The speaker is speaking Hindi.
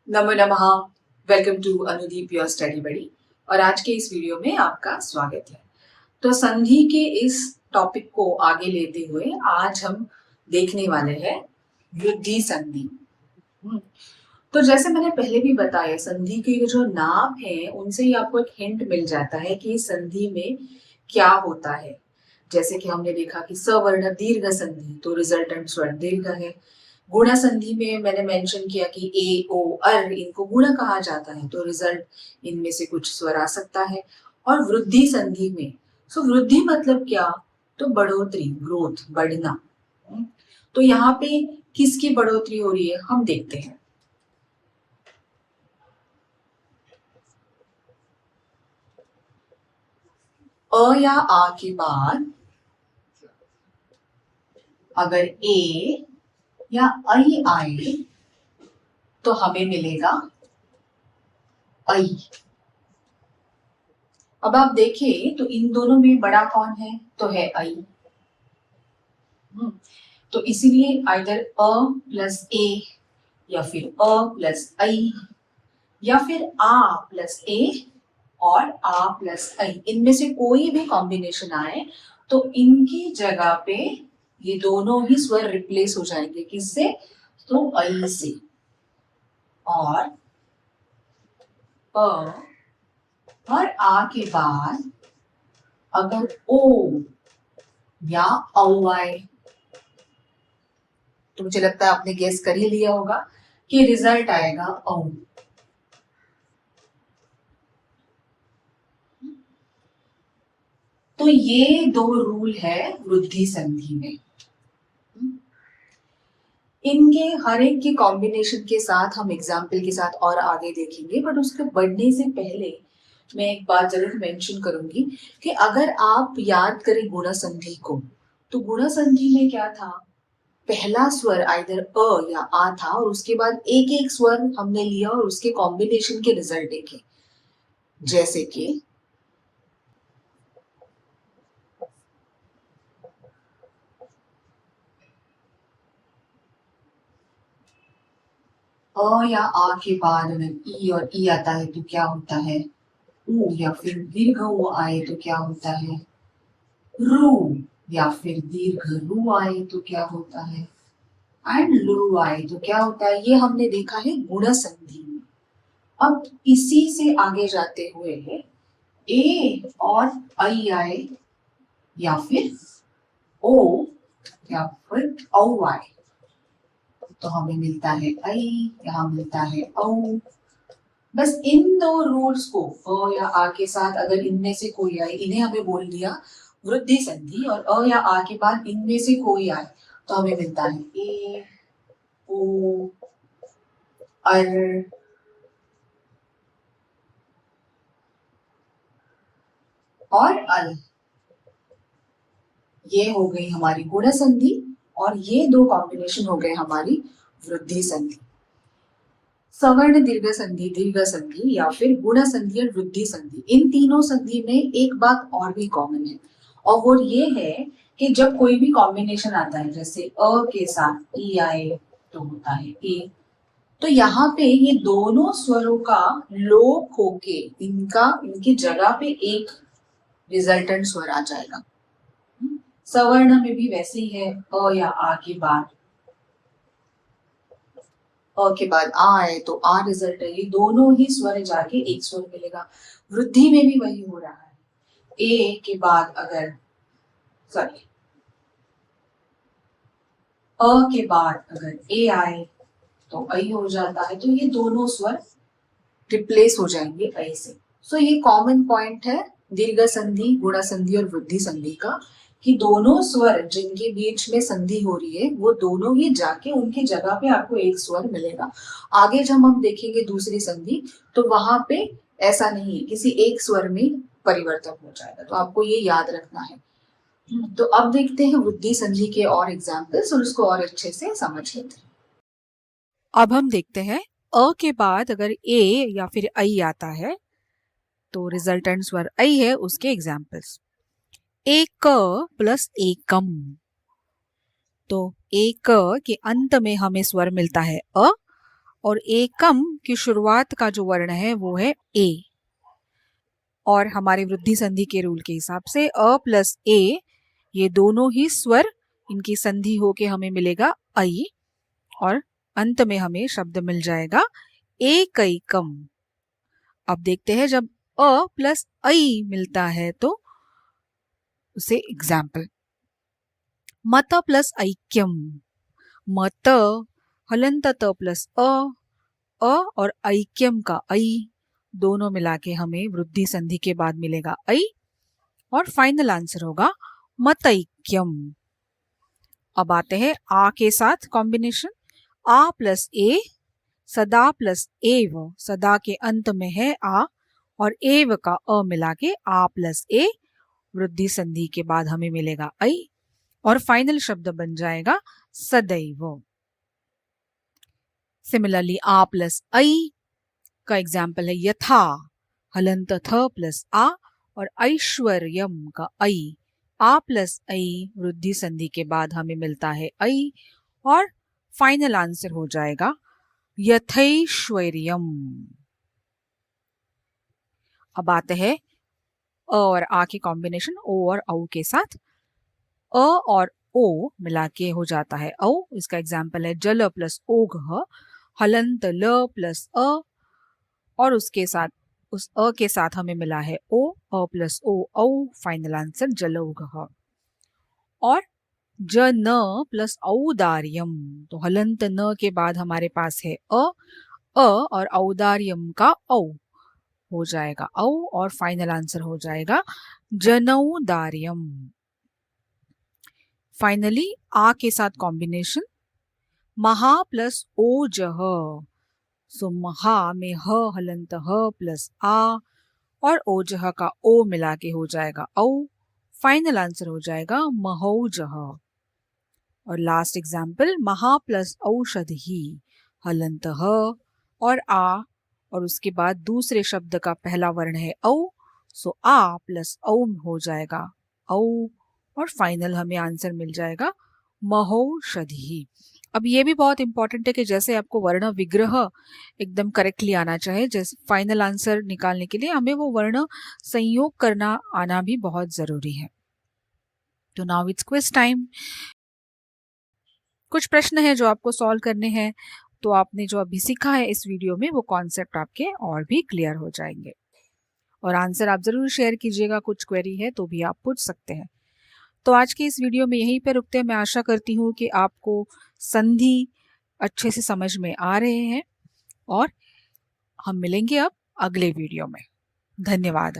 नमो नमः। Welcome to Anudeep your study buddy. और आज के इस वीडियो में आपका स्वागत है। तो संधि के इस टॉपिक को आगे लेते हुए आज हम देखने वाले हैं वृद्धि संधि। तो जैसे मैंने पहले भी बताया, संधि के जो नाम है उनसे ही आपको एक हिंट मिल जाता है कि संधि में क्या होता है। जैसे कि हमने देखा कि सवर्ण दीर्घ संधि, तो रिजल्टेंट स्वर दीर्घ है। गुणा संधि में मैंने मेंशन किया कि ए ओ अर इनको गुणा कहा जाता है, तो रिजल्ट इनमें से कुछ स्वर आ सकता है। और वृद्धि संधि में, सो वृद्धि मतलब क्या, तो बढ़ोतरी, ग्रोथ, बढ़ना। तो यहाँ पे किसकी बढ़ोतरी हो रही है हम देखते हैं। अ या आ के बाद अगर ए या आई आए तो हमें मिलेगा आई। अब आप देखें तो इन दोनों में बड़ा कौन है, तो है आई। तो इसीलिए आइदर अ प्लस ए या फिर अ प्लस आई या फिर आ प्लस ए और आ प्लस आई, इनमें से कोई भी कॉम्बिनेशन आए तो इनकी जगह पे ये दोनों ही स्वर रिप्लेस हो जाएंगे। किससे, तो आई से। और और आ के बाद अगर ओ या औ आए तो मुझे लगता है आपने गेस कर ही लिया होगा कि रिजल्ट आएगा औ। तो ये दो रूल है वृद्धि संधि में। इनके हर एक के कॉम्बिनेशन के साथ हम एग्जाम्पल के साथ और आगे देखेंगे, बट उसके बढ़ने से पहले मैं एक बात जरूर मेंशन करूंगी कि अगर आप याद करें गुणा संधि को, तो गुणा संधि में क्या था, पहला स्वर आइदर अ या आ था और उसके बाद एक एक स्वर हमने लिया और उसके कॉम्बिनेशन के रिजल्ट देखे। जैसे कि अ या आ के बाद अगर ई और ई आता है तो क्या होता है, ऊ, या फिर दीर्घ ऊ आए तो क्या होता है, रू, या फिर दीर्घ रू आए तो क्या होता है, एंड लू आए तो क्या होता है। ये हमने देखा है गुण संधि में। अब इसी से आगे जाते हुए ए और आई आए या फिर ओ या फिर औ आए तो हमें मिलता है आई, यहाँ मिलता है औ। बस इन दो रूल्स को, अ या आ के साथ अगर इनमें से कोई आए, इन्हें हमें बोल दिया वृद्धि संधि, और अ या आ के बाद इनमें से कोई आए तो हमें मिलता है ए ओ अर और अल। ये हो गई हमारी गुण संधि और ये दो कॉम्बिनेशन हो गए हमारी वृद्धि संधि। सवर्ण दीर्घ संधि या फिर गुण संधि और वृद्धि संधि, इन तीनों संधि में एक बात और भी कॉमन है, और वो ये है कि जब कोई भी कॉम्बिनेशन आता है, जैसे अ के साथ ई आए तो होता है ए, तो यहाँ पे ये दोनों स्वरों का लोप होके इनकी जगह पे एक रिजल्टेंट स्वर आ जाएगा। सवर्ण में भी वैसे ही है, अ या आ के बाद आ आए तो आ रिजल्ट है, ये दोनों ही स्वर जाके एक स्वर मिलेगा। वृद्धि में भी वही हो रहा है, ए के बाद अगर सॉरी अ के बाद अगर ए आए तो आई हो जाता है, तो ये दोनों स्वर रिप्लेस हो जाएंगे ऐ से। सो ये कॉमन पॉइंट है दीर्घ संधि, गुणा संधि और वृद्धि संधि का, कि दोनों स्वर जिनके बीच में संधि हो रही है वो दोनों ही जाके उनकी जगह पे आपको एक स्वर मिलेगा। आगे जब हम देखेंगे दूसरी संधि तो वहां पे ऐसा नहीं है, किसी एक स्वर में परिवर्तन हो जाएगा, तो आपको ये याद रखना है। तो अब देखते हैं वृद्धि संधि के और एग्जाम्पल्स और उसको और अच्छे से समझ लेते हैं। अब हम देखते हैं अ के बाद अगर ए या फिर आई आता है तो रिजल्टेंट स्वर आई है, उसके एग्जाम्पल्स। एक प्लस एकम, तो एक के अंत में हमें स्वर मिलता है अ और एकम की शुरुआत का जो वर्ण है वो है ए। और हमारे वृद्धि संधि के रूल के हिसाब से अ प्लस ए, ये दोनों ही स्वर, इनकी संधि होके हमें मिलेगा ऐ, और अंत में हमें शब्द मिल जाएगा एकैकम। अब देखते हैं जब अ प्लस ऐ मिलता है तो उसे एग्जाम्पल। मत प्लस ऐक्यम, मत हलंत त प्लस अ और ऐक्यम का ऐ, दोनों मिला के हमें वृद्धि संधि के बाद मिलेगा ऐ, और फाइनल आंसर होगा मतैक्यम। अब आते हैं आ के साथ कॉम्बिनेशन। आ प्लस ए, सदा प्लस एव, सदा के अंत में है आ और एव का अ मिला के आ प्लस ए, वृद्धि संधि के बाद हमें मिलेगा ऐ, और फाइनल शब्द बन जाएगा सदैव। सिमिलरली आ प्लस ऐ का एग्जाम्पल है यथा, हलंत थ प्लस आ और ऐश्वर्यम का ऐ, आ प्लस ऐ, वृद्धि संधि के बाद हमें मिलता है ऐ, और फाइनल आंसर हो जाएगा यथैश्वर्यम। अब आते हैं अ और आ के कॉम्बिनेशन, ओ और औ के साथ। अ और ओ मिला के हो जाता है औ, इसका एग्जाम्पल है जल प्लस ओघ, हलंत ल प्लस अ, और उसके साथ उस अ के साथ हमें मिला है ओ, अ प्लस ओ औ, फाइनल आंसर जलौघ। और ज न प्लस औदार्यम, तो हलंत न के बाद हमारे पास है अ और औदार्यम का औ हो जाएगा औ, और फाइनल आंसर हो जाएगा जनौदार्यम। फाइनली आ के साथ कॉम्बिनेशन, महा प्लस ओजह, सो महा में ह हलंत ह प्लस आ और ओजह का ओ मिला के हो जाएगा औ, फाइनल आंसर हो जाएगा महौजह। और लास्ट एग्जाम्पल, महा प्लस औषधि, हलंत ह और आ, और उसके बाद दूसरे शब्द का पहला वर्ण है औ, सो आ प्लस औ हो जाएगा औ, और फाइनल हमें आंसर मिल जाएगा महौषधि। अब ये भी बहुत इंपॉर्टेंट है कि जैसे आपको वर्ण विग्रह एकदम करेक्टली आना चाहिए, जैसे फाइनल आंसर निकालने के लिए हमें वो वर्ण संयोग करना आना भी बहुत जरूरी है। तो नाउ इट्स क्विज टाइम। कुछ प्रश्न है जो आपको सॉल्व करने हैं, तो आपने जो अभी सीखा है इस वीडियो में वो कॉन्सेप्ट आपके और भी क्लियर हो जाएंगे। और आंसर आप जरूर शेयर कीजिएगा, कुछ क्वेरी है तो भी आप पूछ सकते हैं। तो आज की इस वीडियो में यहीं पे रुकते हैं। मैं आशा करती हूँ कि आपको संधि अच्छे से समझ में आ रहे हैं, और हम मिलेंगे अब अगले वीडियो में। धन्यवाद।